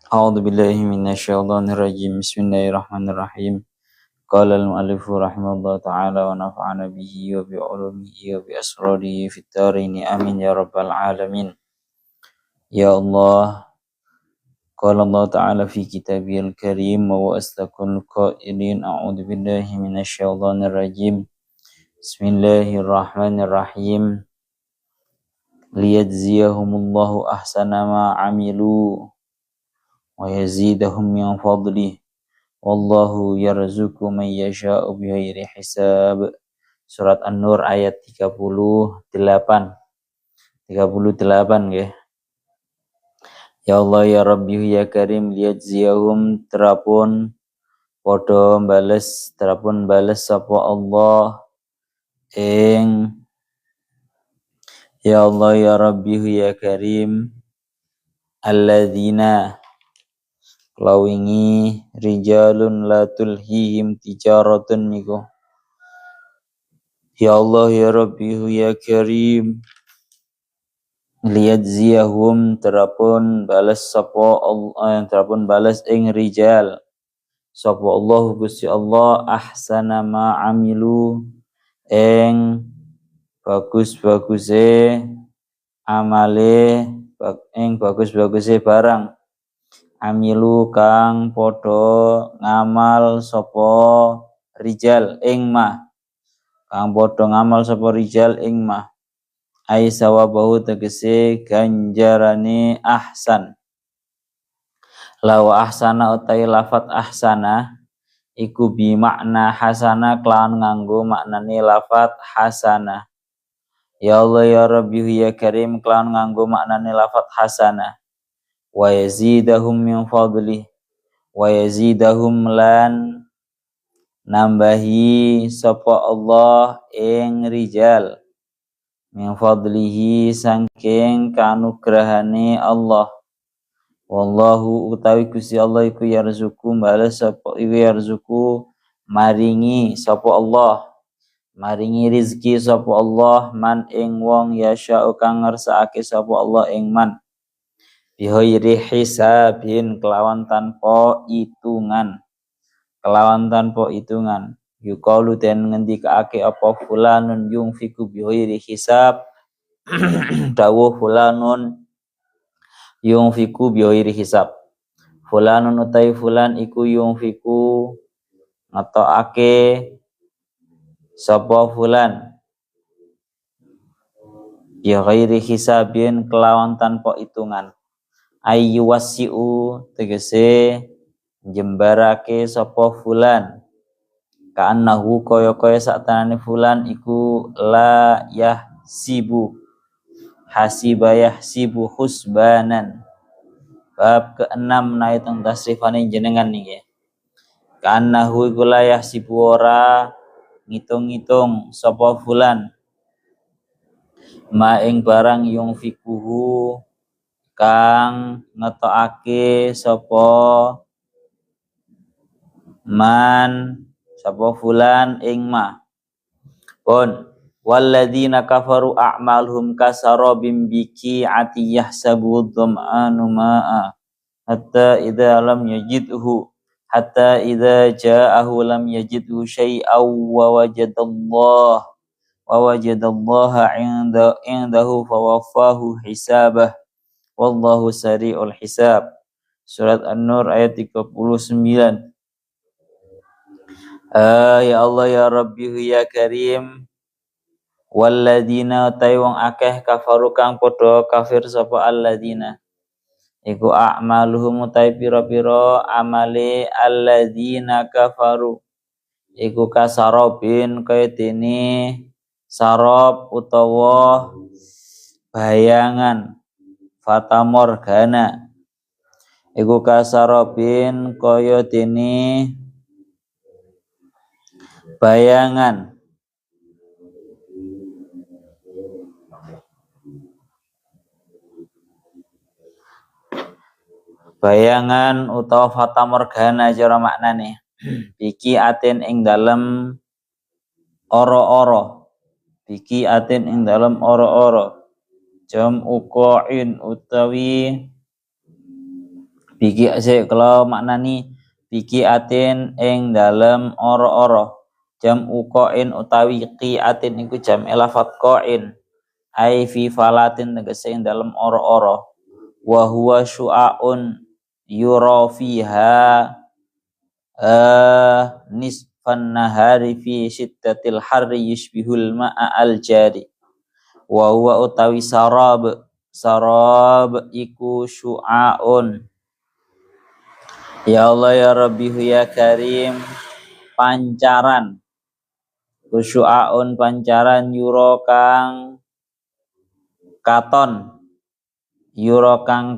A'udzu billahi minasyaitonir rajim. Bismillahirrahmanirrahim. Qala al-mu'allif rahimahullah ta'ala wa nafa'ana bihi wa bi 'ulumihi wa bi asrarihi fid dharain. Amin ya rabbal alamin. Ya Allah, qala Allah ta'ala fi kitabihil karim wa asdaqul qailin. A'udzu billahi minasyaitonir rajim. Bismillahirrahmanirrahim. Liyajziyahumullahu ahsana ma 'amilu wa yazidahum min fadlih. Wallahu yarzuqu man yasha'u bighairi hisab. Surat An-Nur ayat 38. 38 nggih. Ya Allah ya Rabbi ya Karim liyajziyahum terapun bales sapa Allah ing ya Allah ya Rabbi ya Karim alladzina lawingi rijalun la tulhihim tijaratun niku. Ya Allah ya Rabbi ya Karim liyajziyahum terapun balas sapa Allah terapun balas ing rijal sapa Allah Gusti Allah ahsana ma amilu ing bagus-baguse amale ing bagus-baguse barang amilu kang padha ngamal sapa rijal ing mah kang padha ngamal sapa rijal ing mah ai sawabahu tegese ganjarane ahsan. Lawa ahsana utai lafat ahsana iku bi makna hasana kelawan nganggo maknane lafat hasana. Ya Allah ya Rabbi ya Karim kelawan nganggo maknane lafat hasana. Wa yazidahum min fadlih wa yazidahum lan nambahi sapa Allah ing rijal min fadlihi saking kanugrahane Allah. Wallahu utawi Gusti Allah iku yarzuku bales sapa iku yarzuku maringi sapa Allah maringi rizki sapa Allah man ing wong yasya'u kang ngersakake sapa Allah ing man bighairi hisabin kelawan tanpa hitungan yuqalu den ngendikake apa fulanun yunfiku bighairi hisab dawuh fulanun yunfiku bighairi hisab fulanun utai fulan iku yunfiku ngetokake sapa fulan bighairi hisabin kelawan tanpa hitungan ayyu wasi'u tegese jembarake sapa fulan ka'annahu kaya satanane fulan iku la yahsibu hasiba yahsibu husbanan. Bab ke-6 nait teng tasrifane jenengan niki ka'annahu iku la yahsibu ora ngitung-ngitung sapa fulan ma ing barang yungfikuhu kang ngetokake sapa man sapa fulan ing ma pun walladzina kafaru a'malhum kasarabim biqi'ati yahsabu dhama'anu ma'a hatta idza ja'ahu lam yajidhu syai'aw wa wajadallaha 'indahu fawaffahu hisabah wallahu sari'ul hisab. Surat An-Nur ayat 39. Ya Allah ya Rabbi ya Karim walladzina taywang akeh kafaru kang padha kafir sapa alladzina iku a'maluhum utai pira-pira amale alladzina kafaru iku kasarobin kaya dene sarab utawa bayangan fata morgana iku kasarobin kaya dene bayangan utawa fata morgana cara maknane biki atin ing dalem ora-ora jam uqa'in utawi Biki kalau maknani biki atin ing dalem oro-oro. Jam ukoin utawi qiatin iku jam lafat qain. Ai fi falatin tegese ing dalem oro-oro. Wa huwa syu'aun yura fiha nisfan nahari fi syiddatil harri yushbihul ma'a al jari. Wa huwa utawi sarab iku syu'aun. Ya Allah ya Rabbi ya Karim, pancaran syu'aun pancaran yura kang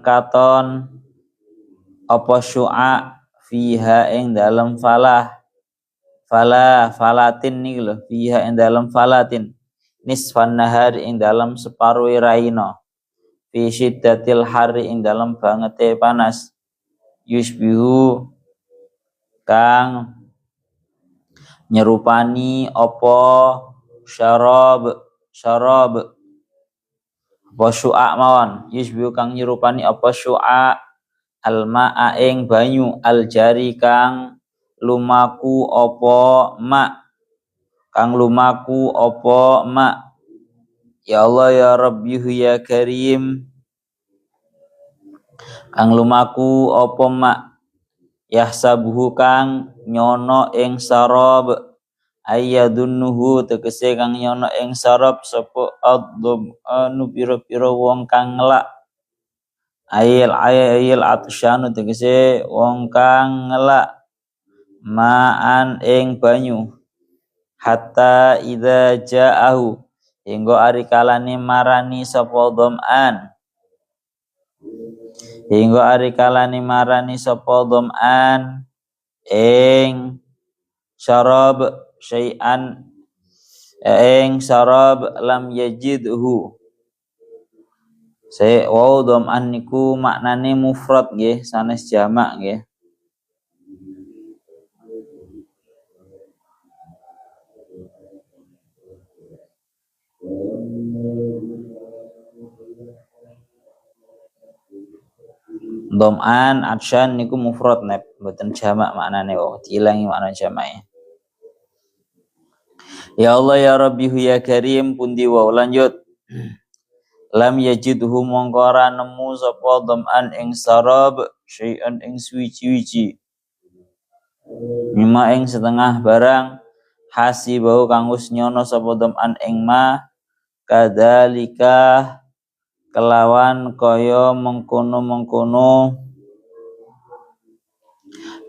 katon apa syu'a fiha ing dalam falatin nih lho, fiha ing dalam falatin nisfan nahar ing dalam separuh raino fi syiddatil hari ing dalam bangete panas yusbihu kang nyerupani apa syarab apa syu'a mawon yusbihu kang nyerupani apa syu'a alma'a ing banyu aljari kang lumaku apa ma ya Allah ya Rabbi ya Karim kang lumaku apa ma yahsabuhu kang nyono ing sarab ayyadunnuhu tegese kang nyono ing sarab sapa adhum anu pira-pira wong kang ngelak ayil atsyanu tegese wong kang ngelak ma'an ing banyu hatta idza ja'ahu hingga ari kalane marani sapa dham'an ing syarab syai'an ing syarab lam yajidhu. Wow dham'an niku maknane mufrad nggih sanes jamak nggih. Dham'an atsyan niku mufrad nek mboten jamak maknane kok diilangi makna jamake. Ya Allah ya Rabbi ya Karim pundi wa lanjut. Lam yajidhu mongkora nemu sapa dham'an ing sarab syai'an ing suwi-wiji. Mima ing setengah barang hasibau kang wis nyono sapa dham'an ing ma kadzalika kelawan kaya mengkono-mengkono.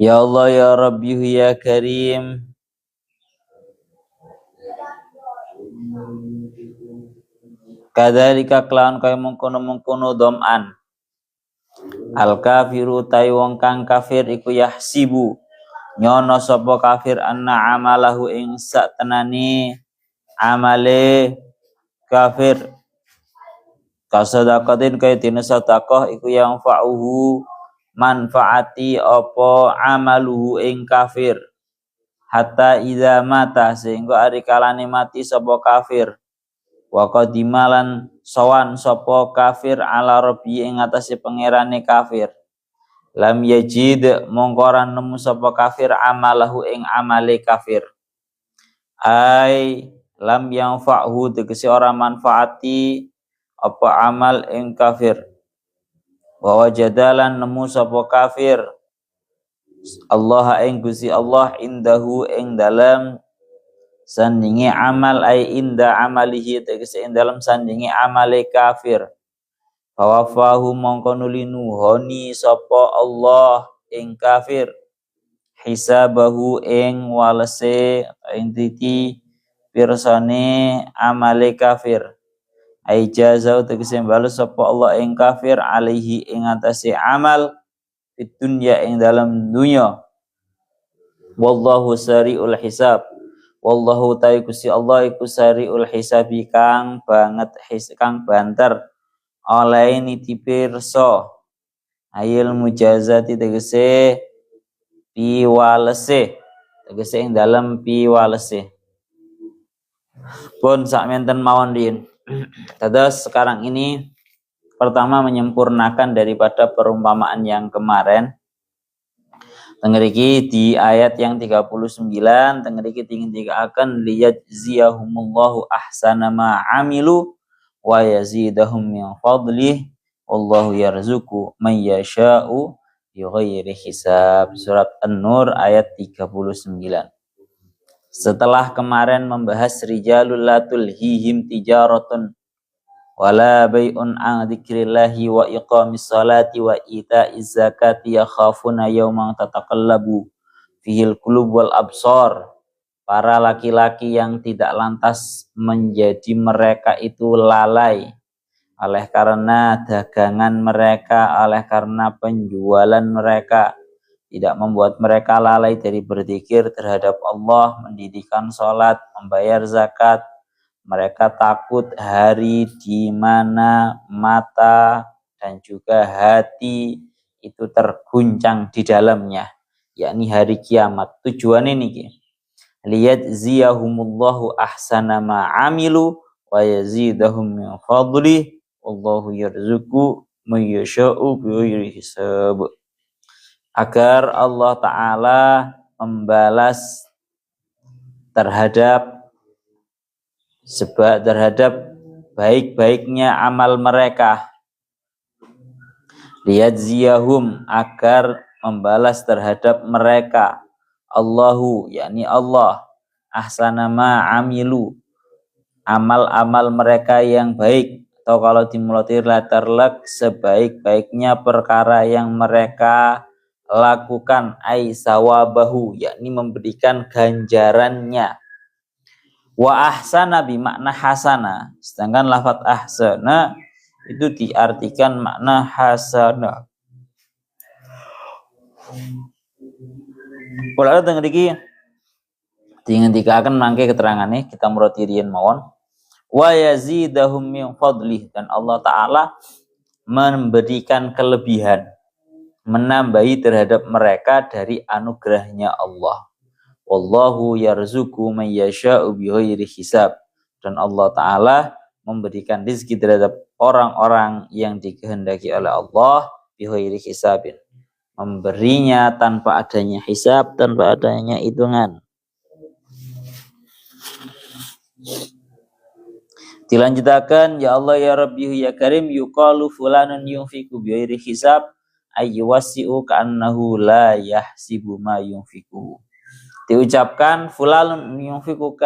Ya Allah ya Rabbi ya Karim kadzalika kelawan kaya mengkono-mengkono dham'an al kafiru tai wong kang kafir iku yahsibu nyono sapa kafir anna amalahu ing sak tenani amale kafir kasadaqatin kaya dene sedekah iku yang fa'uhu manfaati apa amaluhu ing kafir hatta idza mata sehingga ari kalane mati sapa kafir wa qadimalan sawan sapa kafir ala rabbi ing atase pangerane kafir lam yajid mongkoran nemu sapa kafir amalahu ing amale kafir ai lam yang fa'hu tegese ora manfaati apa amal ing kafir wa wajadalan nemu sapa kafir Allah ing Gusti Allah indahu ing dalam sandingi amal ai inda amalihi tegese ing dalam sandingi amale kafir fawafahu mongko nuli nuhoni sapa Allah ing kafir hisabahu ing walese ing titi pirsane amale kafir ai jazau tegese bales sapa Allah ing kafir alaihi ing atase amal fid dunya ing dalam dunya wallahu sariul hisab wallahu ta'ala Gusti Allah iku sariul hisabi kang banter oleh niti pirsa ayil mujazati tegese piwalese tegese ing dalam piwalese pun sak menten mawon din. Terus sekarang ini pertama menyempurnakan daripada perumpamaan yang kemarin. Tengeriki di ayat yang 39 tengeriki ingin dikatakan liyajziyahumullahu ahsana ma amilu wa yazidahum min fadlih wallahu yarzuqu man yasha'u bighairi hisab. Surat An-Nur ayat 39. Setelah kemarin membahas rijalul la tulhihim tijaratun wala bai'un an dzikrillahi wa iqamis salati wa ita'iz zakati yakhafuna yawman tataqallabu fihil qulub wal absar. Para laki-laki yang tidak lantas menjadi mereka itu lalai oleh karena dagangan mereka, oleh karena penjualan mereka, tidak membuat mereka lalai dari berzikir terhadap Allah, mendirikan sholat, membayar zakat. Mereka takut hari di mana mata dan juga hati itu terguncang di dalamnya, yakni hari kiamat. Tujuan ini liyajziyahumullahu ahsana ma amilu wa yazidahum min fadlih wallahu yarzuqu man yasha'u bighairi hisab. Agar Allah Ta'ala membalas terhadap baik-baiknya amal mereka. Liyajziyahum, agar membalas terhadap mereka. Allahu, yakni Allah, ahsana ma amilu, amal-amal mereka yang baik, atau kalau dimulatir latarlak, sebaik-baiknya perkara yang mereka lakukan, ai sawabahu, yakni memberikan ganjarannya. Wa ahsana bimakna hasana, sedangkan lafaz ahsana itu diartikan makna hasana. Kalau tengah diki ingin dikakan mangke keterangannya kita merotirian mawon. Wa yazidahum min fadlih, dan Allah Ta'ala memberikan kelebihan, menambahi terhadap mereka dari anugerahnya Allah. Wallahu yarzuqu man yasha'u bighairi hisab, dan Allah Ta'ala memberikan rezeki terhadap orang-orang yang dikehendaki oleh Allah bighairi hisabin, memberinya tanpa adanya hisab, tanpa adanya hitungan. Dilanjutkan, ya Allah ya Rabbi ya Karim, yuqalu fulanun yunfiqu bighairi hisab ayyuwasi'u ka'annahu la yahsibu ma yunfiqu. Diucapkan fulanun yunfiqu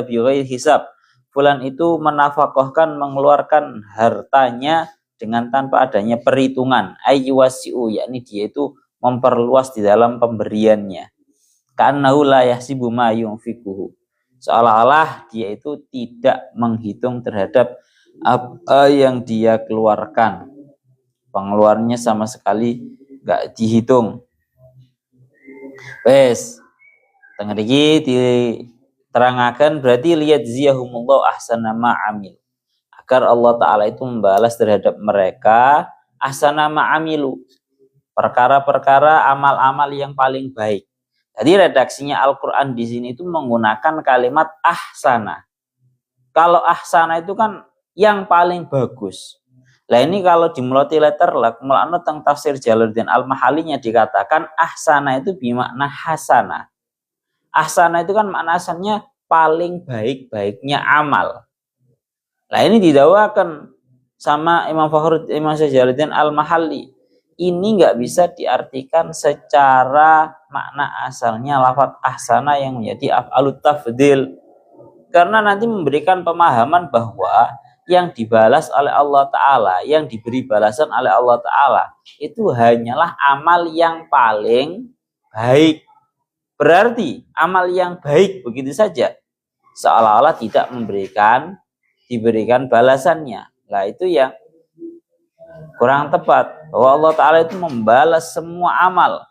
bighairi hisab, fulan itu menafkahkan, mengeluarkan hartanya dengan tanpa adanya perhitungan. Ayyuwasi'u, yakni dia itu memperluas di dalam pemberiannya. Ka'annahu la yahsibu ma yunfiquhu, seolah-olah dia itu tidak menghitung terhadap apa yang dia keluarkan. Pengeluarannya sama sekali enggak dihitung. Wes, tengah iki diterangkan berarti liyajziyahumullahu ahsana ma amil, agar Allah Ta'ala itu membalas terhadap mereka ahsana ma amilu, perkara-perkara amal-amal yang paling baik. Jadi redaksinya Al-Quran di sini itu menggunakan kalimat ahsana. Kalau ahsana itu kan yang paling bagus. Nah ini kalau di multi letter mulakno teng tafsir Jalaluddin Al-Mahalinya dikatakan ahsana itu bermakna hasana. Ahsana itu kan makna asalnya paling baik-baiknya amal. Nah ini didakwakan sama Imam Jalaluddin Al-Mahali. Ini nggak bisa diartikan secara makna asalnya lafaz ahsana yang menjadi af'alut tafdil. Karena nanti memberikan pemahaman bahwa yang dibalas oleh Allah Ta'ala, yang diberi balasan oleh Allah Ta'ala, itu hanyalah amal yang paling baik. Berarti amal yang baik begitu saja, seolah-olah tidak diberikan balasannya. Nah itu yang kurang tepat, bahwa Allah Ta'ala itu membalas semua amal.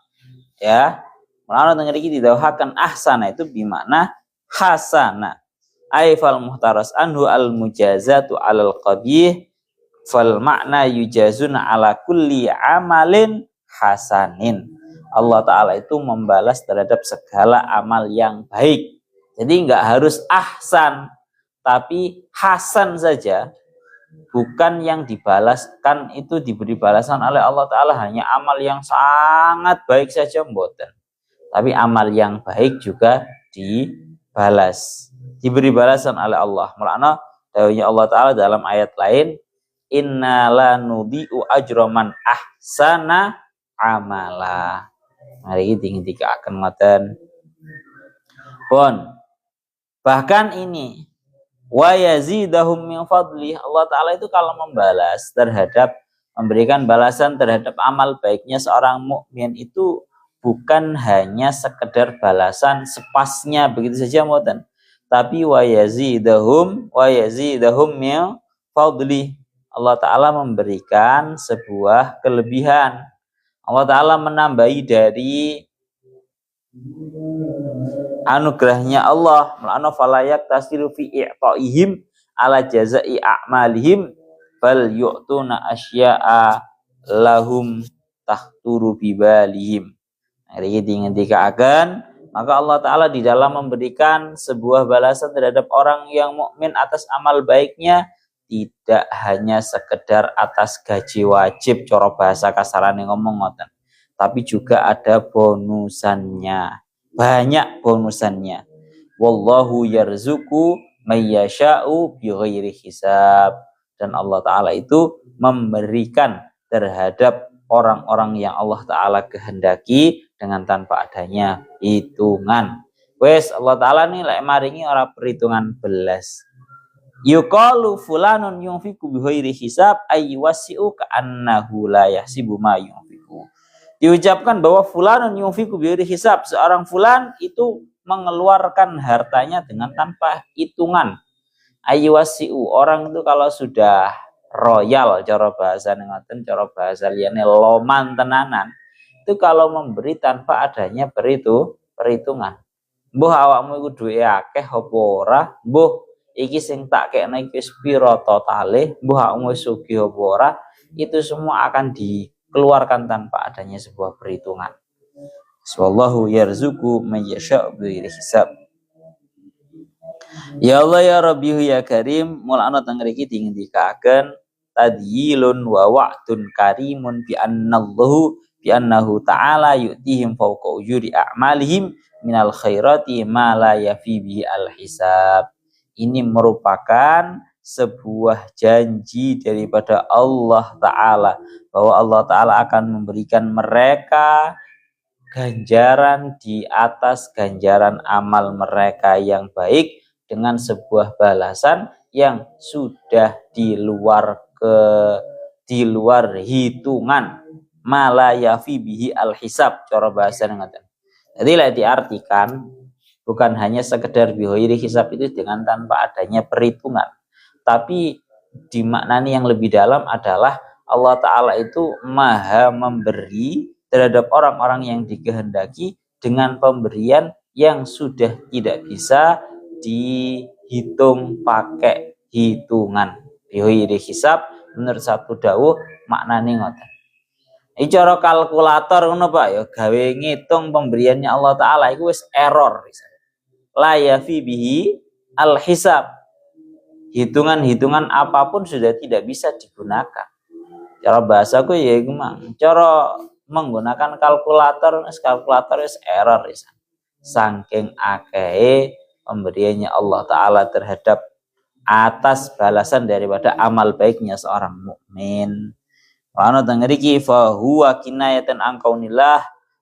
Ya, melalui dengan ini didawahkan ahsana itu bimakna hasana. Aifal muhtaras anhu al mujazatu alal qabih fal makna yujazuna ala kulli amalin hasanin. Allah Ta'ala itu membalas terhadap segala amal yang baik. Jadi enggak harus ahsan, tapi hasan saja. bukan yang dibalaskan itu diberi balasan oleh Allah Ta'ala hanya amal yang sangat baik saja, mboten. Tapi amal yang baik juga dibalas, diberi balasan oleh Allah. Mulanya dawuhnya Allah Ta'ala dalam ayat lain, inna la nudhi'u ajraman ahsana amala. Mari kita akan ngoten. Pun bahkan ini wa yazidahum min fadli, Allah Ta'ala itu kalau membalas terhadap, memberikan balasan terhadap amal baiknya seorang mukmin itu bukan hanya sekedar balasan sepasnya begitu saja mboten, tapi wa yazidahum min fadli, Allah Ta'ala memberikan sebuah kelebihan. Allah Ta'ala menambahi dari anugerahnya Allah. Mulana falayak tasiru fi i'ta'ihim ala jazai a'malihim bal yu'tuna asya'a lahum tahturu bibalihim. Hari ini dikatakan, maka Allah Ta'ala di dalam memberikan sebuah balasan terhadap orang yang mukmin atas amal baiknya tidak hanya sekedar atas gaji wajib, cara bahasa kasarane ngomong ngoten, tapi juga ada bonusannya, banyak bonusannya. Wallahu yarzuqu may yasha'u bighairi hisab, dan Allah Ta'ala itu memberikan terhadap orang-orang yang Allah Ta'ala kehendaki dengan tanpa adanya hitungan. Wes Allah Ta'ala nih lek maringi ora perhitungan belas. Yuqalu fulanun yunfiqu bighairi hisab ayyusi'u ka'annahu la yahsibu ma yunfiqu. Diucapkan bahwa fulanun yunfiqu bighairi hisab, seorang fulan itu mengeluarkan hartanya dengan tanpa hitungan. Ayyusi'u, orang itu kalau sudah royal cara bahasa ngoten, cara bahasa liyane loman tenanan, itu kalau memberi tanpa adanya perhitungan. Mbuh awakmu iku duwe akeh apa ora? Mbuh iki sing tak kekno iki wis pira totale? Mbuh awakmu wis sugih apa ora? Itu semua akan dikeluarkan tanpa adanya sebuah perhitungan. Wallahu yarzuqu may yasha'u bighairi hisab. Ya Allah ya Rabbi ya Karim, mulana teng mriki dingendikaken tadyilun wa wa'dun karimun bi annahu ta'ala yu'tihim fawqa ujuri a'malihim minal khairati ma la yafi bihi al-hisab. Ini merupakan sebuah janji daripada Allah Ta'ala bahwa Allah Ta'ala akan memberikan mereka ganjaran di atas ganjaran amal mereka yang baik dengan sebuah balasan yang sudah di luar hitungan, mala yafi bihi al-hisab, cara bahasa ngoten. Jadi lah diartikan bukan hanya sekedar bihoiri hisab itu dengan tanpa adanya perhitungan, tapi dimaknani yang lebih dalam adalah Allah Ta'ala itu maha memberi terhadap orang-orang yang dikehendaki dengan pemberian yang sudah tidak bisa dihitung pakai hitungan. Bihoiri hisab menurut satu dawuh maknane ngoten. Iki cara kalkulator ngono Pak ya, gawe ngitung pemberiannya Allah Ta'ala itu wis error. La yafi bihi al-hisab. Hitungan-hitungan apapun sudah tidak bisa digunakan. Cara bahasaku ya iku mang. Cara menggunakan kalkulator wis error wis. Saking akehe pemberiannya Allah Ta'ala terhadap atas balasan daripada amal baiknya seorang mukmin. Wa ana tangriki fa huwa kinayatan an kaunillah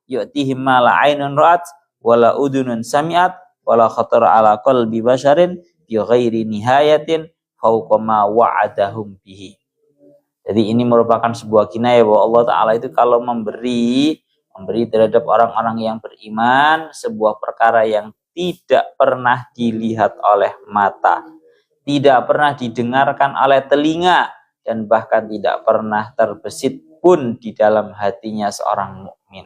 yu'tihim ma la ainun ra'at wala udunun sami'at wala khatara ala qalbi basharin bi ghairi nihayatin fauqa ma wa'adahum bihi. Jadi ini merupakan sebuah kinayah bahwa Allah Ta'ala itu kalau memberi terhadap orang-orang yang beriman sebuah perkara yang tidak pernah dilihat oleh mata, tidak pernah didengarkan oleh telinga, dan bahkan tidak pernah terbesit pun di dalam hatinya seorang mukmin.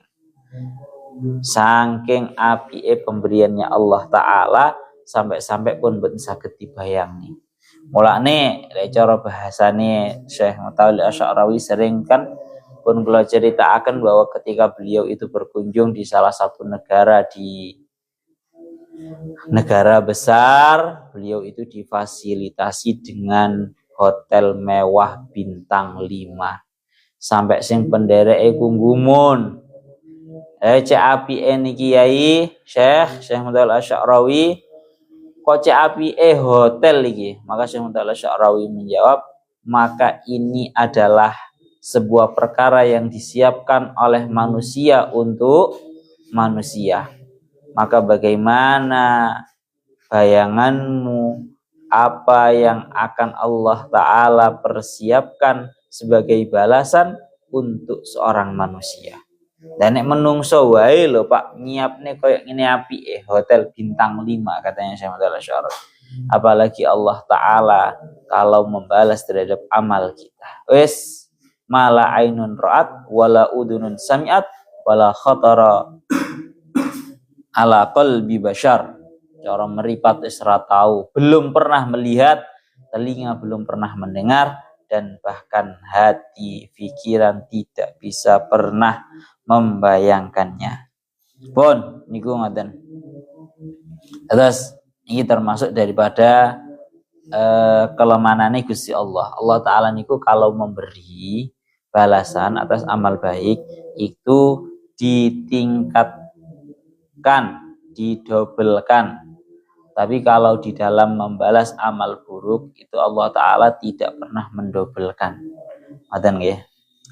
Saking apike pemberiannya Allah Ta'ala sampai-sampai pun boten saged dibayangni. Mulane cara bahasane Syekh Mutawalle Asy'arawi sering kan pun kula ceritakan bahwa ketika beliau itu berkunjung di salah satu negara besar, beliau itu difasilitasi dengan hotel mewah bintang 5 sampai sing pendereke ku gumun. Cek apike niki Kiai Syekh Mudal Asy'arawi, kok cek apike hotel iki? Maka Syekh Mudal Asy'arawi menjawab, maka ini adalah sebuah perkara yang disiapkan oleh manusia untuk manusia. Maka bagaimana bayanganmu apa yang akan Allah Ta'ala persiapkan sebagai balasan untuk seorang manusia? Dan nek menungso wae lho Pak, nyiapne koyo ngene apike hotel bintang 5 katanya Syekh Muhammad Al-Asy'ari. Apalagi Allah Ta'ala kalau membalas terhadap amal kita. Wes mala ainun ra'at wala udunun sami'at wala khatara ala qalbi bashar. Cara meripat isra tahu, belum pernah melihat, telinga belum pernah mendengar, dan bahkan hati pikiran tidak bisa pernah membayangkannya. Pun niku ngoten. Terus ini termasuk daripada kelemanane Gusti Allah. Allah Ta'ala niku kalau memberi balasan atas amal baik itu ditingkatkan, didobelkan. Tapi kalau di dalam membalas amal buruk itu Allah Ta'ala tidak pernah mendobelkan. Ngoten nggih.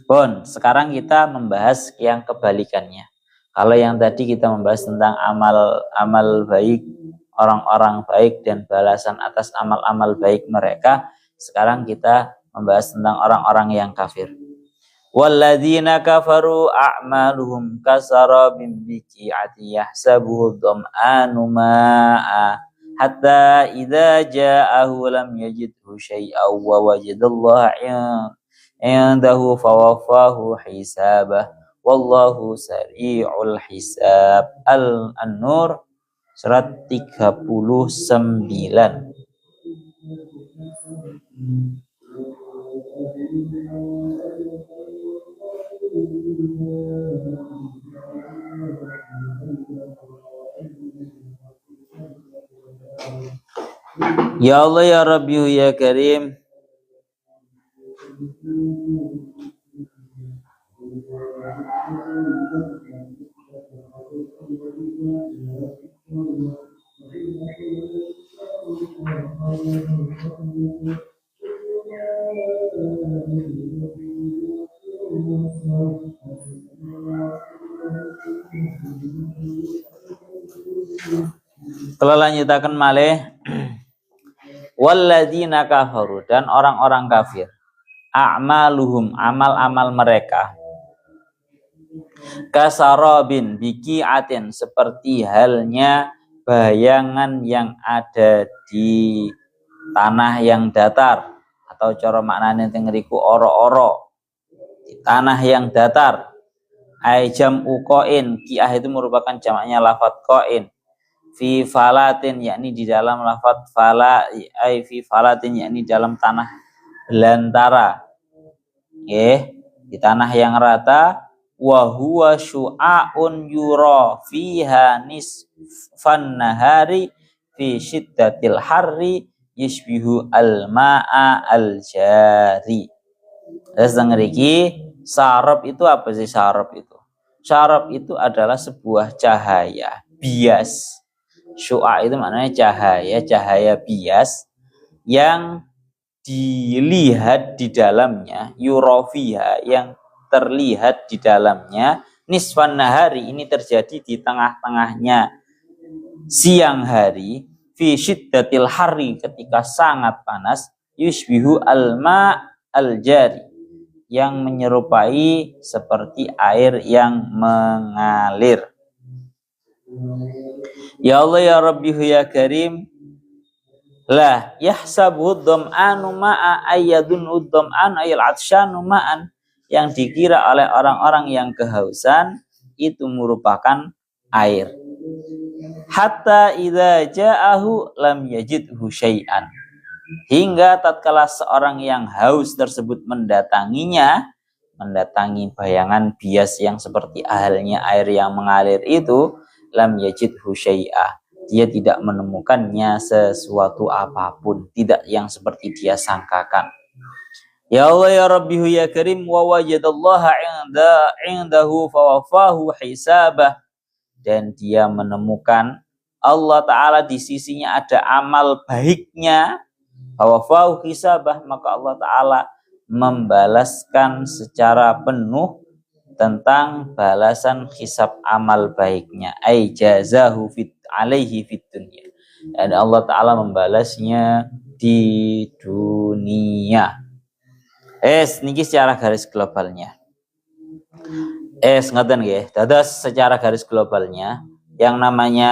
Pun sekarang kita membahas yang kebalikannya. Kalau yang tadi kita membahas tentang amal baik, orang-orang baik dan balasan atas amal-amal baik mereka, sekarang kita membahas tentang orang-orang yang kafir. Walladzina kafaru a'maluhum kasarabin biqi'ati yahsabuhu dham'anu ma'a hatta idza ja'ahu lam yajidhu syai'aw wa wajadallaha indahu fawafahu hisabah wallahu sari'ul hisab. An-Nur surat 39. Ya Allah ya Rabbi ya Karim, kalau lanjutakan malih walladzina kafaru, dan orang-orang kafir, a'maluhum, amal-amal mereka, kasarabin biqi'atin, seperti halnya bayangan yang ada di tanah yang datar, atau cara maknanya tengeriku oro-oro, di tanah yang datar. Jam'u qain, qiyah itu merupakan jamaknya lafadz qain. Fi falatin, yakni di dalam lafadz fala, fi falatin, yakni dalam tanah belantara. Di tanah yang rata. Wa huwa syu'aun yura fiha nisfan nahari fi syiddatil harri yishbihu al-ma'a al-jari. Terus ngeriki, syarab itu apa sih syarab itu? Syarab itu adalah sebuah cahaya bias. Syu'a itu maknanya cahaya bias yang dilihat di dalamnya, yurofiha, yang terlihat di dalamnya, nisfan nahari, ini terjadi di tengah-tengahnya siang hari, fi syiddatil hari, ketika sangat panas, yushbihu alma al-jari, yang menyerupai seperti air yang mengalir. Ya Allah ya Rabbi ya Karim, la yahsabu dham'anu ma'a ayyadun dham'an ayil atsyanu ma'an, yang dikira oleh orang-orang yang kehausan itu merupakan air. Hatta idza ja'ahu lam yajidhu syai'an, hingga tatkala seorang yang haus tersebut mendatanginya, mendatangi bayangan bias yang seperti halnya air yang mengalir itu, lam yajidhu syai'a, dia tidak menemukannya sesuatu apapun, tidak yang seperti dia sangkakan. Ya Allah ya Rabbihu ya Karim, wa wajadallaha indahu fawafahu hisabah, dan dia menemukan Allah Ta'ala di sisinya ada amal baiknya, fawafahu hisabah, maka Allah Ta'ala membalaskan secara penuh tentang balasan hisab amal baiknya, ay jazahu alaihi fit dunya, dan Allah Ta'ala membalasnya di dunia. Niki secara garis globalnya. Ngoten nggih. Dados secara garis globalnya, yang namanya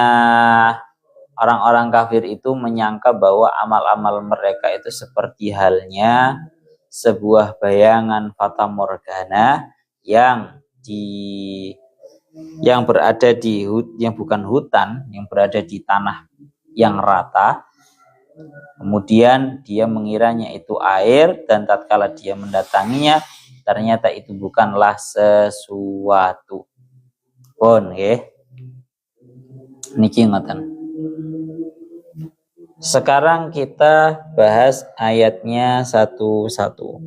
orang-orang kafir itu menyangka bahwa amal-amal mereka itu seperti halnya sebuah bayangan fata morgana yang berada di yang bukan hutan, yang berada di tanah yang rata. Kemudian dia mengiranya itu air, dan tatkala dia mendatanginya ternyata itu bukanlah sesuatu pun. Niki ngoten. Sekarang kita bahas ayatnya satu-satu.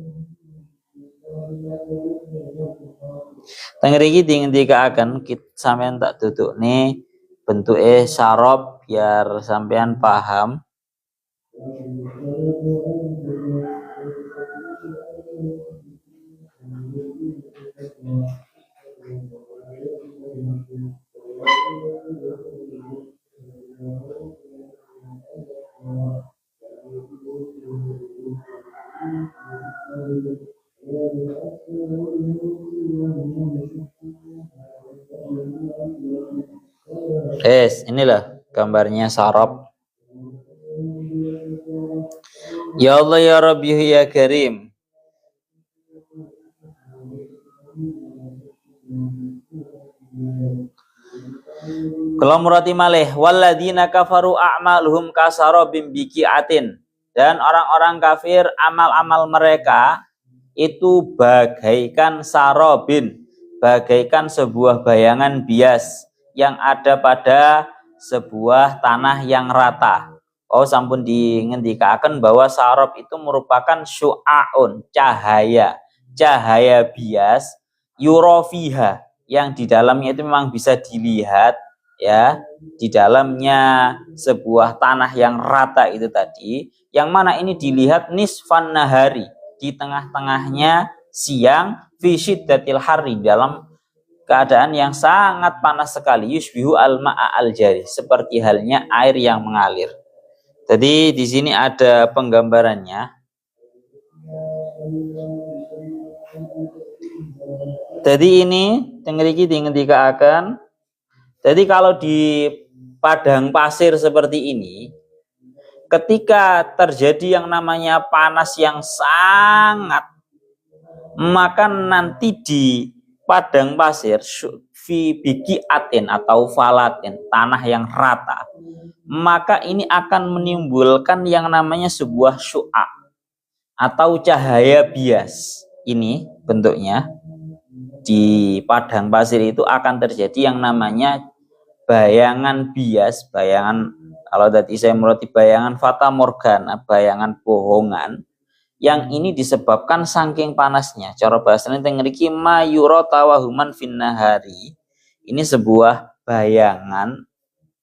Tengriki dikaaken sampean tak duduk nih bentuke sarop biar sampean paham. Inilah gambarnya sarop. Ya Allah ya Rabbi ya Karim. Kalau murati malih, walladzina kafaru a'maluhum kasarabim biqi'atin, dan orang-orang kafir amal-amal mereka itu bagaikan sarobin, bagaikan sebuah bayangan bias yang ada pada sebuah tanah yang rata. Sampun dingendikaken bahwa sarob itu merupakan syu'aun, cahaya bias, yurofiha, yang di dalamnya itu memang bisa dilihat, ya, di dalamnya sebuah tanah yang rata itu tadi, yang mana ini dilihat nisfan nahari, di tengah-tengahnya siang, fi syiddatil harri, dalam keadaan yang sangat panas sekali, yusbihu al-ma'a al-jari, seperti halnya air yang mengalir. Jadi di sini ada penggambarannya. Jadi ini tengriki dingendikaken. Jadi kalau di padang pasir seperti ini, ketika terjadi yang namanya panas yang sangat, maka nanti di padang pasir fi biqi'atin atau falatin, tanah yang rata, maka ini akan menimbulkan yang namanya sebuah syu'a atau cahaya bias. Ini bentuknya di padang pasir itu akan terjadi yang namanya bayangan bias, bayangan, kalau tadi saya meroti bayangan fata morgana, bayangan bohongan, yang ini disebabkan saking panasnya. Cara bahasanya tengriki mayuro tawahuman finnahari, ini sebuah bayangan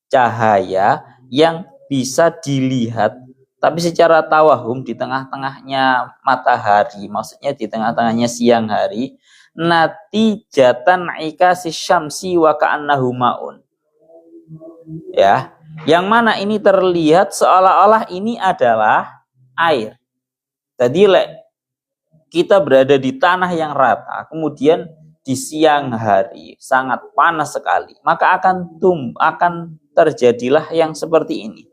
cahaya yang bisa dilihat tapi secara tawahum di tengah-tengahnya matahari, maksudnya di tengah-tengahnya siang hari, natijatan ikasi syamsi wa ka'annahu ma'un, ya, yang mana ini terlihat seolah-olah ini adalah air. Jadi kita berada di tanah yang rata, kemudian di siang hari sangat panas sekali, maka akan terjadilah yang seperti ini.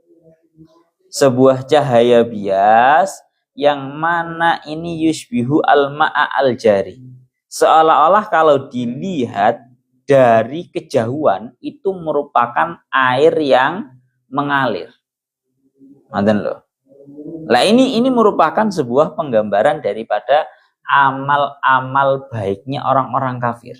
Sebuah cahaya bias yang mana ini yusbihu al-ma'a al-jari. Seolah-olah kalau dilihat dari kejauhan itu merupakan air yang mengalir. Ngoten lho. Lah ini merupakan sebuah penggambaran daripada amal-amal baiknya orang-orang kafir.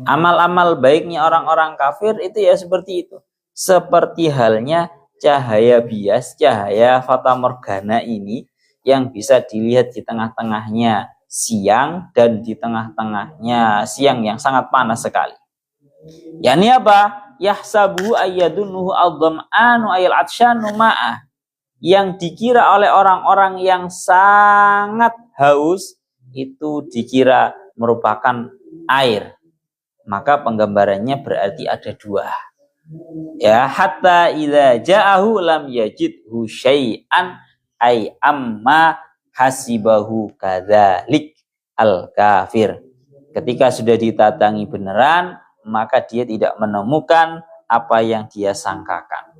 Amal-amal baiknya orang-orang kafir itu ya seperti itu. seperti halnya cahaya bias, cahaya fatamorgana ini yang bisa dilihat di tengah-tengahnya siang dan di tengah-tengahnya siang yang sangat panas sekali. Yani apa? Yahsabu ayyadunuhu al-dham'anu ayal atsyanu ma'ah. Yang dikira oleh orang-orang yang sangat haus itu dikira merupakan air. Maka penggambarannya berarti ada dua. Ya, hatta idza ja'ahu lam yajidhu syai'an ay amma hasibahu kadzalik al-kafir. Ketika sudah ditatangi beneran, maka dia tidak menemukan apa yang dia sangkakan.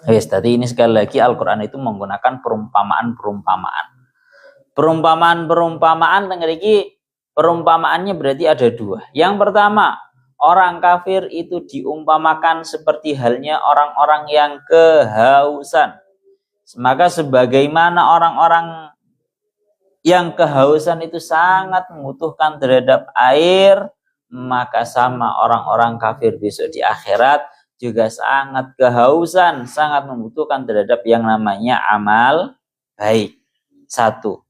Wes, tadi ini sekali lagi Al-Quran itu menggunakan perumpamaan-perumpamaan. Perumpamaan-perumpamaan tengeriki perumpamaannya berarti ada dua. Yang pertama, orang kafir itu diumpamakan seperti halnya orang-orang yang kehausan. Maka sebagaimana orang-orang yang kehausan itu sangat membutuhkan terhadap air, maka sama orang-orang kafir besok di akhirat juga sangat kehausan, sangat membutuhkan terhadap yang namanya amal baik. Satu.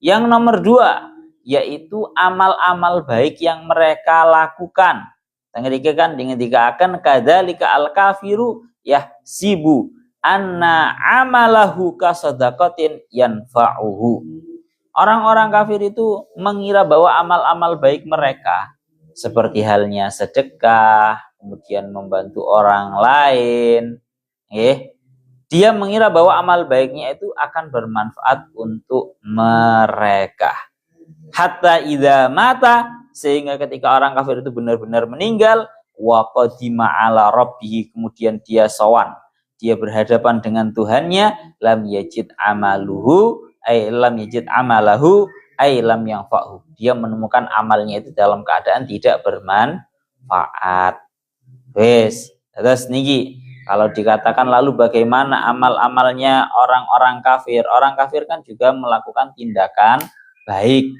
Yang nomor dua, yaitu amal-amal baik yang mereka lakukan. Tengerike kan dikatakan kadzalika al-kafiru yahsibu anna amalahu kasadaqatin yanfa'uhu. Orang-orang kafir itu mengira bahwa amal-amal baik mereka seperti halnya sedekah, kemudian membantu orang lain, dia mengira bahwa amal baiknya itu akan bermanfaat untuk mereka. Hatta idza mata, sehingga ketika orang kafir itu benar-benar meninggal, wa qadima ala rabbih, kemudian dia sowan, dia berhadapan dengan Tuhannya, lam yajid amaluhu ay lam yajid amalahu ay lam yanfa'hu. Dia menemukan amalnya itu dalam keadaan tidak bermanfaat. Wes, terus niki kalau dikatakan lalu bagaimana amal-amalnya orang-orang kafir? Orang kafir kan juga melakukan tindakan baik.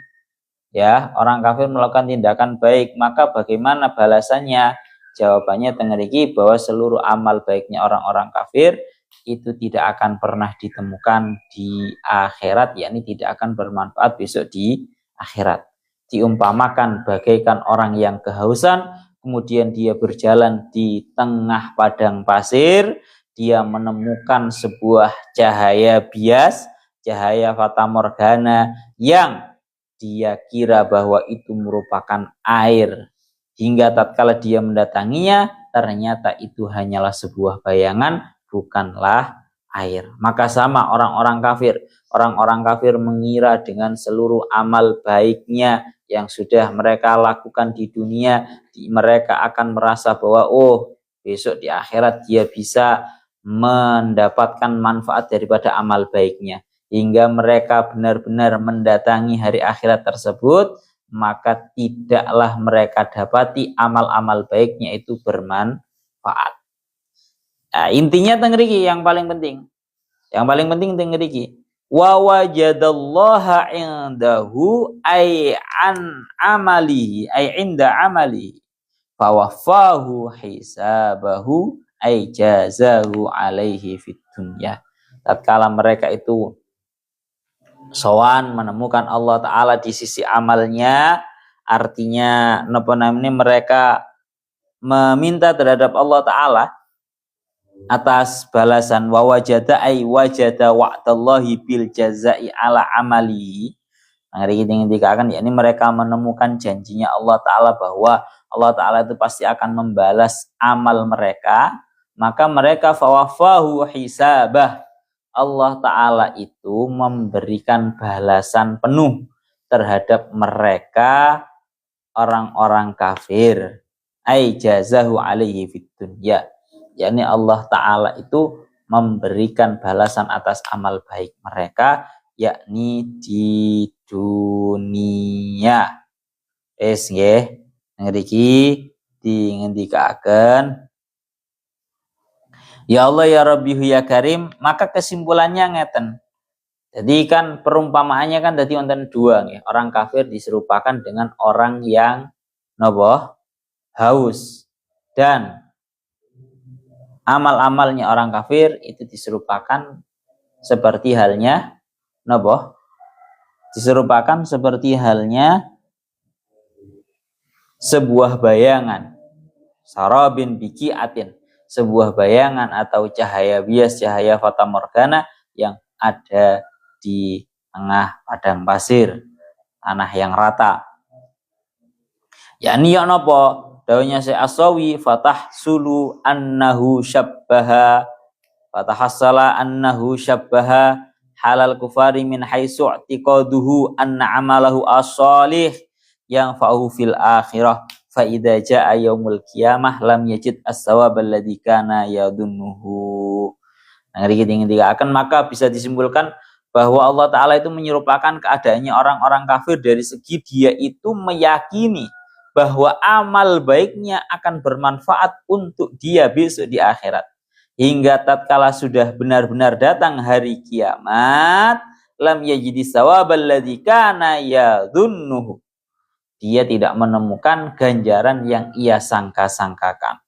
Ya, orang kafir melakukan tindakan baik, maka bagaimana balasannya? Jawabannya tengeriki bahwa seluruh amal baiknya orang-orang kafir itu tidak akan pernah ditemukan di akhirat, yakni tidak akan bermanfaat besok di akhirat. Diumpamakan bagaikan orang yang kehausan, kemudian dia berjalan di tengah padang pasir, dia menemukan sebuah cahaya bias, cahaya fatamorgana yang dia kira bahwa itu merupakan air. Hingga tatkala dia mendatanginya, ternyata itu hanyalah sebuah bayangan, bukanlah air. Maka sama orang-orang kafir. Orang-orang kafir mengira dengan seluruh amal baiknya yang sudah mereka lakukan di dunia, mereka akan merasa bahwa besok di akhirat dia bisa mendapatkan manfaat daripada amal baiknya. Hingga mereka benar-benar mendatangi hari akhirat tersebut, maka tidaklah mereka dapati amal-amal baiknya itu bermanfaat. Nah, intinya tengeriki yang paling penting. Yang paling penting tengeriki. Wa wajadallaha indahu ay an amalihi ay inda amalihi fawafahu hisabahu ay jazahu alaihi fid dunya. Tatkala mereka itu sowan menemukan Allah Ta'ala di sisi amalnya, artinya mereka meminta terhadap Allah Ta'ala atas balasan wa wajada ay wajada wa'dallahi bil jazai ala amali. Hari ini dikatakan yakni mereka menemukan janjinya Allah Ta'ala bahwa Allah Ta'ala itu pasti akan membalas amal mereka, maka mereka fawafahu hisabah. Allah Ta'ala itu memberikan balasan penuh terhadap mereka orang-orang kafir. Ay jazahu alaihi fid dunya. Yakni Allah Ta'ala itu memberikan balasan atas amal baik mereka, yakni di dunia. Nggih, ngriki dingendikaken ya Allah ya Rabbi ya Karim, maka kesimpulannya ngeten. Jadi kan perumpamaannya kan tadi wonten dua nggih. Orang kafir diserupakan dengan orang yang nopo haus, dan amal-amalnya orang kafir itu diserupakan seperti halnya napa? Diserupakan seperti halnya sebuah bayangan. Sarabin biqi'atin, sebuah bayangan atau cahaya bias, cahaya fata morgana yang ada di tengah padang pasir, tanah yang rata. Yani ya napa? Dawuhnya Syekh As-Sawi, fatahsulu annahu syabbaha, fatahassala annahu syabbaha halal kufari min haitsu i'tiqaduhu anna amalahu as-salih yang fa'u fil akhirah fa idza jaa yaumul qiyamah lam yajid as-sawab alladzi kana yadunnuhu. Nah, ketika akan maka bisa disimpulkan bahwa Allah Ta'ala itu menyerupakan keadaannya orang-orang kafir dari segi dia itu meyakini bahwa amal baiknya akan bermanfaat untuk dia besok di akhirat. Hingga tatkala sudah benar-benar datang hari kiamat, lam yajidi sawabal ladzi kana yadhunnuhu. Dia tidak menemukan ganjaran yang ia sangka-sangkakan.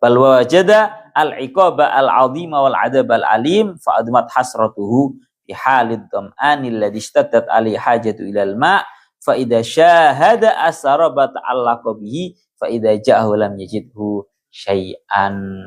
Bal wajada al-iqaba al-'azima wal 'adab al-alim fa admat hasratuhu fi halid dham'ani alladhi ishtaddat ali hajatu ilal ma' fa idza syahada asaraba ta'allaqa bihi fa idza ja'ahu lam yajidhu syai'an.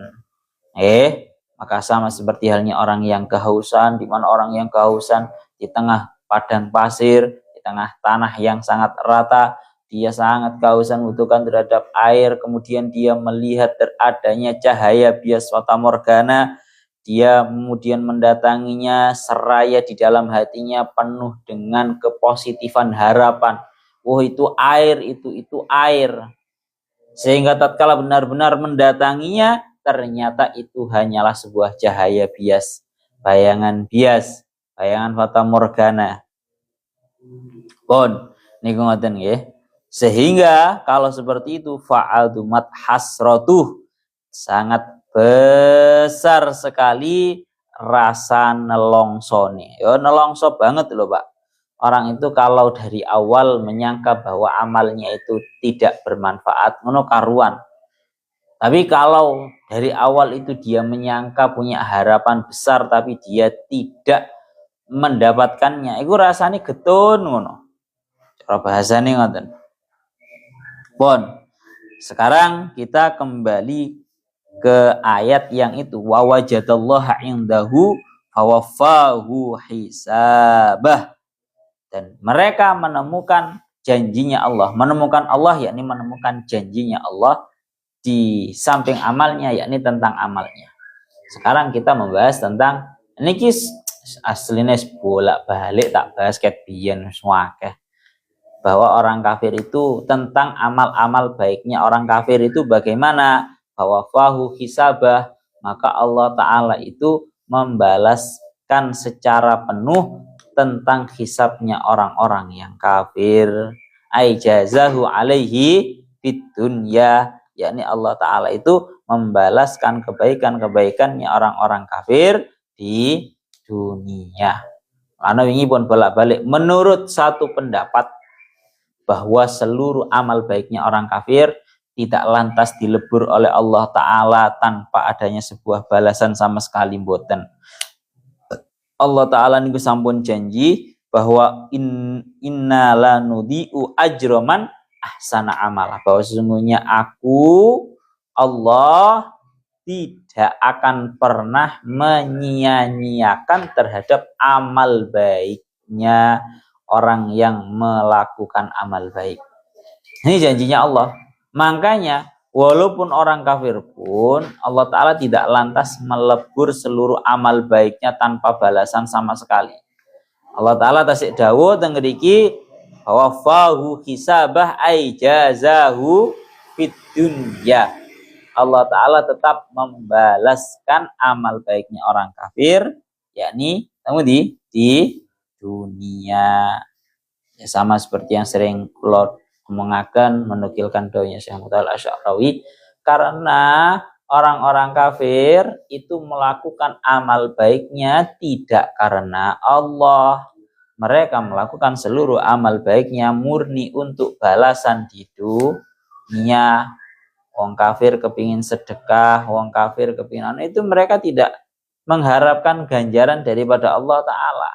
Maka sama seperti halnya orang yang kehausan, di mana orang yang kehausan di tengah padang pasir, di tengah tanah yang sangat rata, dia sangat kehausan membutuhkan terhadap air, kemudian dia melihat adanya cahaya bias fata morgana, dia kemudian mendatanginya seraya di dalam hatinya penuh dengan kepositifan harapan. Oh itu air, itu air. Sehingga tatkala benar-benar mendatanginya, ternyata itu hanyalah sebuah cahaya bias, bayangan fata morgana. Pun niku ngoten nggih. Sehingga kalau seperti itu fa'adumat hasratuh, sangat besar sekali rasa nelongsone. Ya nelongso banget loh Pak. Orang itu kalau dari awal menyangka bahwa amalnya itu tidak bermanfaat, ngono karuan. Tapi kalau dari awal itu dia menyangka punya harapan besar tapi dia tidak mendapatkannya, itu rasanya getun ngono. Cara bahasane ngoten. Bon. Sekarang kita kembali ke ayat yang itu wa wajadallaha indahu fawaffahu hisabah. Dan mereka menemukan janjinya Allah, menemukan Allah yakni menemukan janjinya Allah di samping amalnya yakni tentang amalnya. Sekarang kita membahas tentang niki aslinya bolak-balik tak bahas ket biyen suwakeh. Bahwa orang kafir itu tentang amal-amal baiknya orang kafir itu bagaimana? Bahwa fahu hisabah, maka Allah Ta'ala itu membalaskan secara penuh tentang hisabnya orang-orang yang kafir. Ai jazahu alaihi fid dunya, yakni Allah Ta'ala itu membalaskan kebaikan-kebaikannya orang-orang kafir di dunia. Karena ini pun bolak-balik menurut satu pendapat bahwa seluruh amal baiknya orang kafir tidak lantas dilebur oleh Allah Ta'ala tanpa adanya sebuah balasan sama sekali mboten. Allah Ta'ala niku sampun janji bahwa inna la nudhi'u ajroman ahsana amalah, bahwa sesungguhnya aku Allah tidak akan pernah menyia-nyiakan terhadap amal baiknya orang yang melakukan amal baik. Ini janjinya Allah. Makanya walaupun orang kafir pun Allah Ta'ala tidak lantas melebur seluruh amal baiknya tanpa balasan sama sekali. Allah Ta'ala tasik dawuh teng ngriki wafahu hisabah ay jazahu fid dunya. Allah Ta'ala tetap membalaskan amal baiknya orang kafir, yakni di dunia. Ya, sama seperti yang sering kula omongaken menukilkan dawuhnya Syekh Mutal Asy'arawi, karena orang-orang kafir itu melakukan amal baiknya tidak karena Allah. Mereka melakukan seluruh amal baiknya murni untuk balasan di dunia. wong kafir kepingin sedekah, wong kafir kepingin itu mereka tidak mengharapkan ganjaran daripada Allah Ta'ala.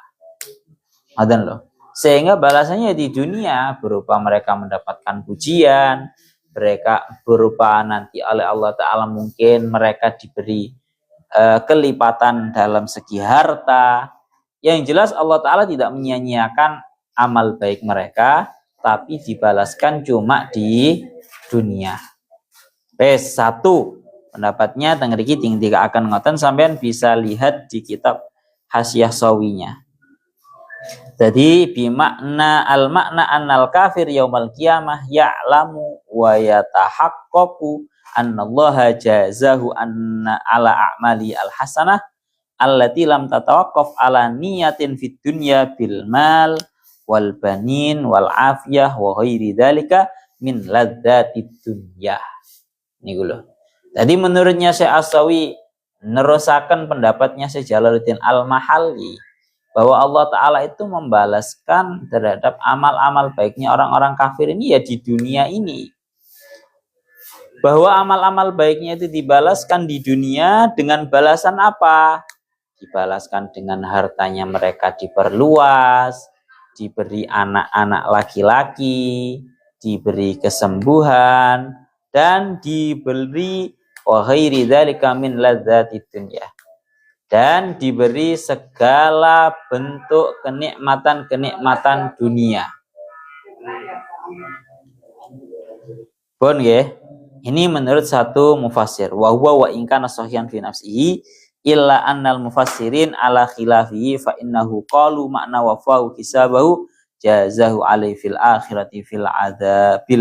Ngoten loh. Sehingga balasannya di dunia berupa mereka mendapatkan pujian, mereka berupa nanti oleh Allah Ta'ala mungkin mereka diberi kelipatan dalam segi harta. Yang jelas Allah Ta'ala tidak menyia-nyiakan amal baik mereka, tapi dibalaskan cuma di dunia. P1 pendapatnya tengriki tinggi akan ngoten, sampean bisa lihat di kitab Hasyiah Sawinya. Jadi bimakna al-makna annal kafir yaumal qiyamah ya'lamu wa yatahaqqaqu annallaha jazahu anna ala a'mali al-hasanah allati lam tatawaqqaf ala niyatin fid dunya bil mal wal banin wal afiyah wa ghairi dzalika min ladzatid dunya. Niku lho. Jadi menurutnya Syekh As-Sawi nerusaken pendapatnya Syekh Jalaluddin Al-Mahalli bahwa Allah Ta'ala itu membalaskan terhadap amal-amal baiknya orang-orang kafir ini ya di dunia ini. Bahwa amal-amal baiknya itu dibalaskan di dunia dengan balasan apa? Dibalaskan dengan hartanya mereka diperluas, diberi anak-anak laki-laki, diberi kesembuhan, dan diberi wa ghairi dzalika min ladzatid dunya. Dan diberi segala bentuk kenikmatan-kenikmatan dunia. Bon nggih. Ini menurut satu mufassir. Wa huwa wa in kana sahihan fi nafsihi illa annal mufassirin ala khilafihi fa innahu qalu makna wafahu hisabahu jazahu alaihi fil akhirati fil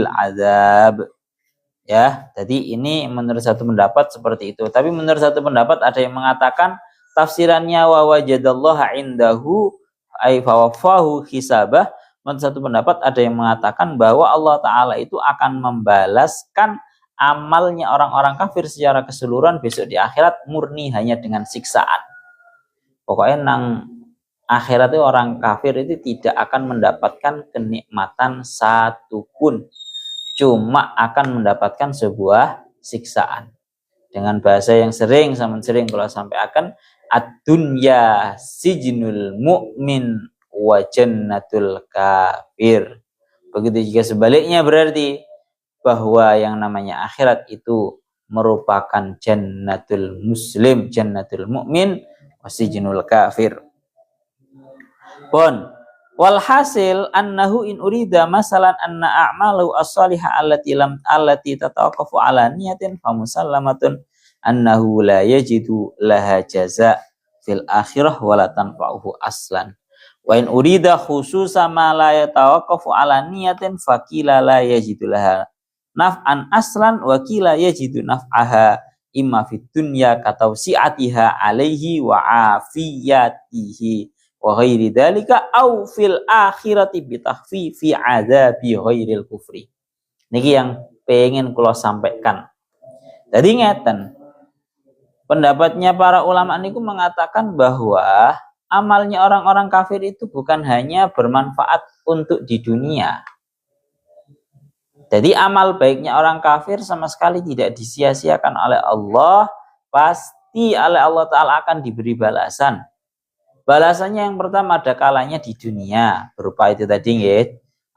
azab. Ya, jadi ini menurut satu pendapat seperti itu. Tapi menurut satu pendapat ada yang mengatakan tafsirannya wa wajadallaha indahu ay fawafahu hisabah. Menurut satu pendapat ada yang mengatakan bahwa Allah Ta'ala itu akan membalaskan amalnya orang-orang kafir secara keseluruhan besok di akhirat murni hanya dengan siksaan. Pokoknya nang akhirat itu orang kafir itu tidak akan mendapatkan kenikmatan satupun, cuma akan mendapatkan sebuah siksaan. Dengan bahasa yang sering kalau sampai akan ad-dunya sijnul mu'min wa jannatul kafir. Begitu juga sebaliknya, berarti bahwa yang namanya akhirat itu merupakan jannatul muslim, jannatul mu'min wa sijnul kafir. Pun walhasil annahu in urida masalan anna a'malu as-salihah allati tatawaqqafu ala niyatin fa musallamatun annahu la yajidu laha jaza fil akhirah wa la tanfa'uhu aslan. Wa in urida khususa ma la yatawaqqafu ala niyatin fa qila la yajidu laha naf'an aslan wa qila yajidu naf'aha imma fid dunya katawsi'atiha alaihi wa afiyatihi wa ghairi dzalika au fil akhirati bi takhfifi adzabi ghairil kufri. Niki yang pengen kula sampaikan. Jadi ngeten. Pendapatnya para ulama niku mengatakan bahwa amalnya orang-orang kafir itu bukan hanya bermanfaat untuk di dunia. Jadi amal baiknya orang kafir sama sekali tidak disia-siakan oleh Allah, pasti oleh Allah Ta'ala akan diberi balasan. Balasannya yang pertama ada kalanya di dunia, berupa itu tadi nggih,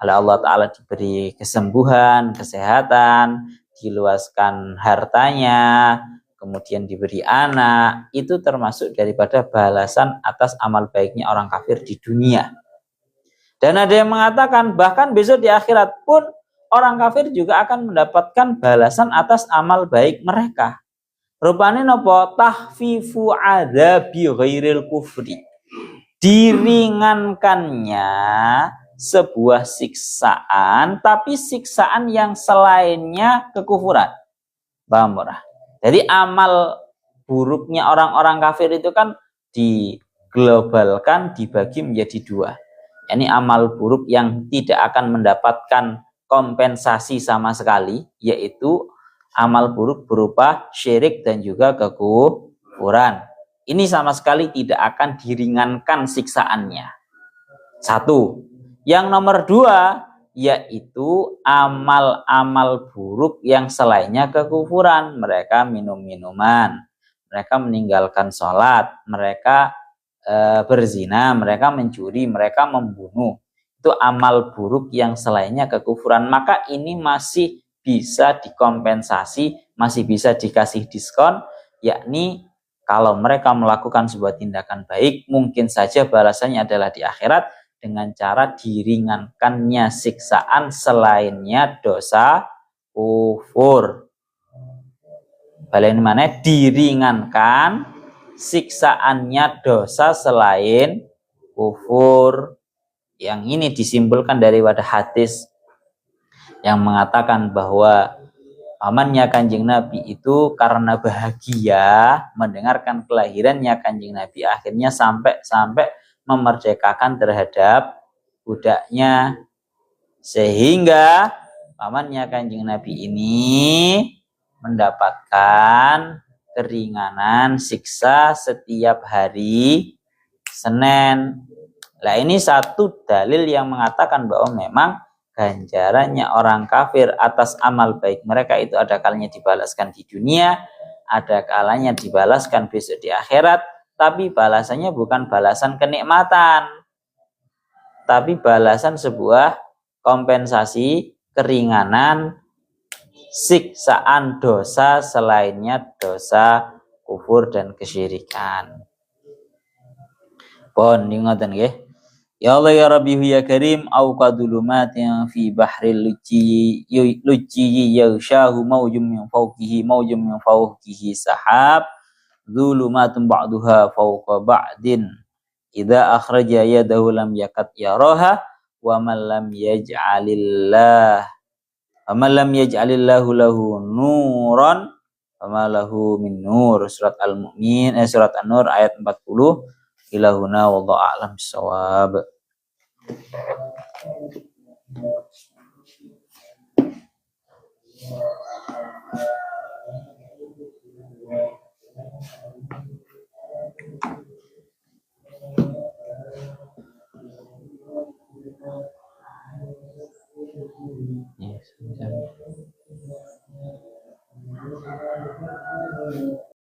oleh Allah Ta'ala diberi kesembuhan, kesehatan, diluaskan hartanya, kemudian diberi anak, itu termasuk daripada balasan atas amal baiknya orang kafir di dunia. Dan ada yang mengatakan bahkan besok di akhirat pun orang kafir juga akan mendapatkan balasan atas amal baik mereka. Rupane napa? Tahfifu adzabi ghairil kufri. Diringankannya sebuah siksaan, tapi siksaan yang selainnya kekufuran. Paham ora? Jadi amal buruknya orang-orang kafir itu kan diglobalkan, dibagi menjadi dua. Ini amal buruk yang tidak akan mendapatkan kompensasi sama sekali, yaitu amal buruk berupa syirik dan juga kekufuran. Ini sama sekali tidak akan diringankan siksaannya. Satu. Yang nomor dua, yaitu amal-amal buruk yang selainnya kekufuran. Mereka minum minuman, mereka meninggalkan sholat, mereka berzina, mereka mencuri, mereka membunuh. Itu amal buruk yang selainnya kekufuran. Maka ini masih bisa dikompensasi, masih bisa dikasih diskon, yakni kalau mereka melakukan sebuah tindakan baik, mungkin saja balasannya adalah di akhirat dengan cara diringankannya siksaan selainnya dosa kufur. Balain mana? Diringankan siksaannya dosa selain kufur. Yang ini disimpulkan dari wadah hadis yang mengatakan bahwa pamannya Kanjeng Nabi itu karena bahagia mendengarkan kelahirannya Kanjeng Nabi, akhirnya sampai memerdekakan terhadap budaknya, sehingga pamannya Kanjeng Nabi ini mendapatkan keringanan siksa setiap hari Senin. Nah, ini satu dalil yang mengatakan bahwa memang ganjarannya orang kafir atas amal baik mereka itu ada kalanya dibalaskan di dunia, ada kalanya dibalaskan besok di akhirat, tapi balasannya bukan balasan kenikmatan, tapi balasan sebuah kompensasi keringanan siksaan dosa selainnya dosa kufur dan kesyirikan. Pon ngoten nggih. Ya Allah ya Rabbi ya Karim au qadulumatin fi bahril luci yaushahu mawjum min fawqihi sahab dhulumatun ba'duha fawqa ba'din idza akhraja yadahu lam yakad yaraha wa man lam yaj'alillahu lahu nuran fama lahu min nur. Surat Al-Mu'min surat An-Nur ayat 40. Ilahuna wallahu a'lam bissawab.